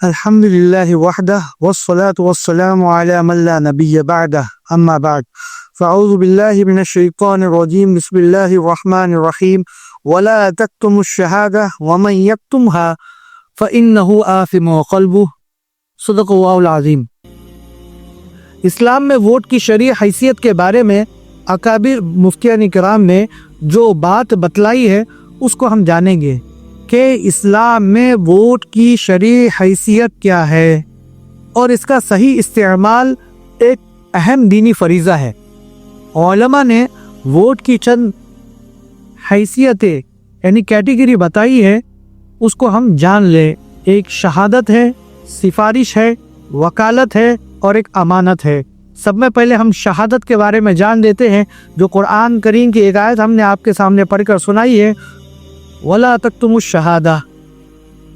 الحمد للہ وحدہ والصلاة والسلام علی من لا نبی بعدہ اما بعد فاعوذ باللہ من الشیطان الرجیم بسم اللہ الرحمن الرحیم ولا تکتموا الشہادہ ومن یکتمها فإنہ آثم قلبہ صدق اللہ العظیم۔ اسلام میں ووٹ کی شرعی حیثیت کے بارے میں اکابر مفتیان کرام نے جو بات بتلائی ہے اس کو ہم جانیں گے کہ اسلام میں ووٹ کی شرعی حیثیت کیا ہے اور اس کا صحیح استعمال ایک اہم دینی فریضہ ہے۔ علماء نے ووٹ کی چند حیثیتیں یعنی کیٹیگری بتائی ہے، اس کو ہم جان لیں۔ ایک شہادت ہے، سفارش ہے، وکالت ہے اور ایک امانت ہے۔ سب میں پہلے ہم شہادت کے بارے میں جان لیتے ہیں، جو قرآن کریم کی ایک آیت ہم نے آپ کے سامنے پڑھ کر سنائی ہے، وَلَا تَكْتُمُوا الشَّهَادَةَ۔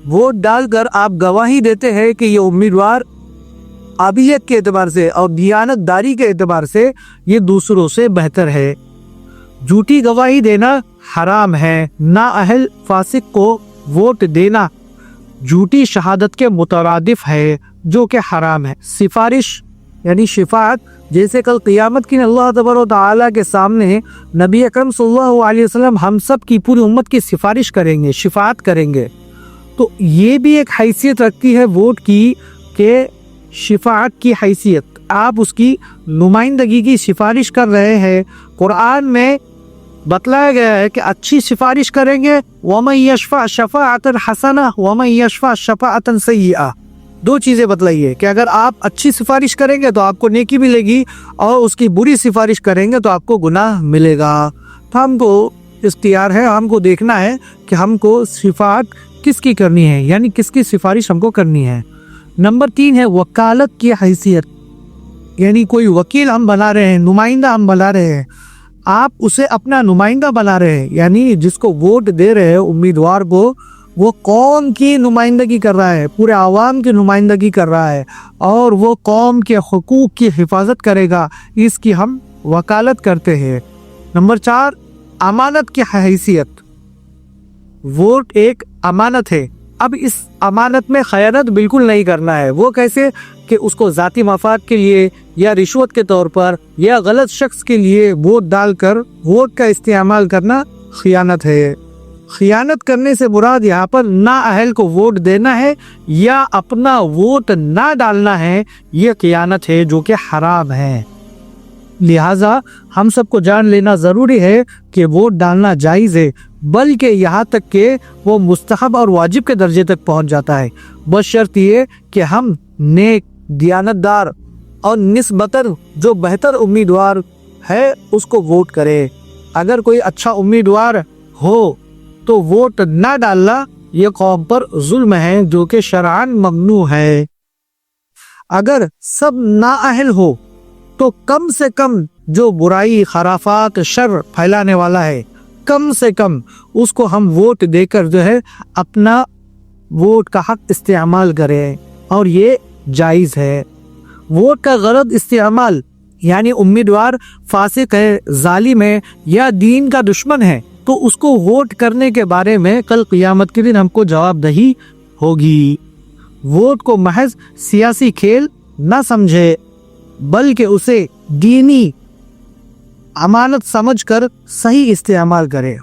ووٹ ڈال کر آپ گواہی دیتے ہیں کہ یہ امیدوار قابلیت کے اعتبار سے اور دیانت داری کے اعتبار سے یہ دوسروں سے بہتر ہے۔ جھوٹی گواہی دینا حرام ہے۔ نااہل فاسق کو ووٹ دینا جھوٹی شہادت کے مترادف ہے جو کہ حرام ہے۔ سفارش یعنی شفاعت، جیسے کل قیامت کی اللہ تبارک و تعالیٰ کے سامنے نبی اکرم صلی اللہ علیہ وسلم ہم سب کی پوری امت کی سفارش کریں گے، شفاعت کریں گے، تو یہ بھی ایک حیثیت رکھتی ہے ووٹ کی کہ شفاعت کی حیثیت، آپ اس کی نمائندگی کی سفارش کر رہے ہیں۔ قرآن میں بتلایا گیا ہے کہ اچھی سفارش کریں گے، وَمَن يَشْفَعْ شَفَاعَةً حَسَنَةً وَمَن يَشْفَعْ شَفَاعَةً سَيِّئَةً۔ دو چیزیں بتلائیے کہ اگر آپ اچھی سفارش کریں گے تو آپ کو نیکی ملے گی، اور اس کی بری سفارش کریں گے تو آپ کو گناہ ملے گا۔ تو ہم کو اختیار ہے، ہم کو دیکھنا ہے کہ ہم کو شفاعت کس کی کرنی ہے، یعنی کس کی سفارش ہم کو کرنی ہے۔ نمبر 3 ہے وکالت کی حیثیت، یعنی کوئی وکیل ہم بنا رہے ہیں، نمائندہ ہم بنا رہے ہیں، آپ اسے اپنا نمائندہ بنا رہے ہیں، یعنی جس کو ووٹ دے رہے ہیں امیدوار کو، وہ قوم کی نمائندگی کر رہا ہے، پورے عوام کی نمائندگی کر رہا ہے، اور وہ قوم کے حقوق کی حفاظت کرے گا، اس کی ہم وکالت کرتے ہیں۔ نمبر 4 امانت کی حیثیت۔ ووٹ ایک امانت ہے، اب اس امانت میں خیانت بالکل نہیں کرنا ہے۔ وہ کیسے کہ اس کو ذاتی مفاد کے لیے یا رشوت کے طور پر یا غلط شخص کے لیے ووٹ ڈال کر ووٹ کا استعمال کرنا خیانت ہے۔ خیانت کرنے سے مراد یہاں پر نااہل کو ووٹ دینا ہے یا اپنا ووٹ نہ ڈالنا ہے، یہ خیانت ہے جو کہ حرام ہے۔ لہٰذا ہم سب کو جان لینا ضروری ہے کہ ووٹ ڈالنا جائز ہے، بلکہ یہاں تک کہ وہ مستحب اور واجب کے درجے تک پہنچ جاتا ہے، بشرط یہ کہ ہم نیک، دیانت دار اور نسبتاً جو بہتر امیدوار ہے اس کو ووٹ کرے۔ اگر کوئی اچھا امیدوار ہو تو ووٹ نہ ڈالنا یہ قوم پر ظلم ہے جو کہ شرعاً ممنوع ہے۔ اگر سب نااہل ہو تو کم سے کم جو برائی، خرافات، شر پھیلانے والا ہے، کم سے کم اس کو ہم ووٹ دے کر جو ہے اپنا ووٹ کا حق استعمال کریں، اور یہ جائز ہے۔ ووٹ کا غلط استعمال یعنی امیدوار فاسق ہے، ظالم ہے یا دین کا دشمن ہے تو اس کو ووٹ کرنے کے بارے میں کل قیامت کے دن ہم کو جواب دہی ہوگی۔ ووٹ کو محض سیاسی کھیل نہ سمجھے، بلکہ اسے دینی امانت سمجھ کر صحیح استعمال کرے۔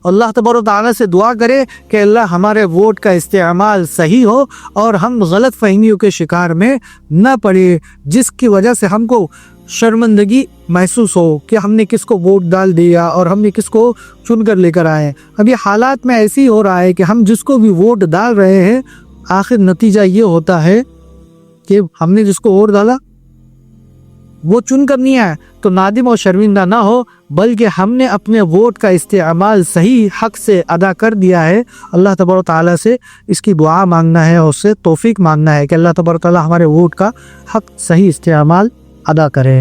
اللہ تبارک و تعالیٰ سے دعا کرے کہ اللہ ہمارے ووٹ کا استعمال صحیح ہو اور ہم غلط فہمیوں کے شکار میں نہ پڑے، جس کی وجہ سے ہم کو شرمندگی محسوس ہو کہ ہم نے کس کو ووٹ ڈال دیا اور ہم نے کس کو چن کر لے کر آئے۔ اب یہ حالات میں ایسی ہو رہا ہے کہ ہم جس کو بھی ووٹ ڈال رہے ہیں، آخر نتیجہ یہ ہوتا ہے کہ ہم نے جس کو ووٹ ڈالا وہ چن کر نہیں آیا تو نادم اور شرمندہ نہ ہو، بلکہ ہم نے اپنے ووٹ کا استعمال صحیح حق سے ادا کر دیا ہے۔ اللہ تبارک و تعالیٰ سے اس کی دعا مانگنا ہے اور اس سے توفیق مانگنا ہے کہ اللہ تبارک و تعالیٰ ہمارے ووٹ کا حق صحیح استعمال ادا کرے۔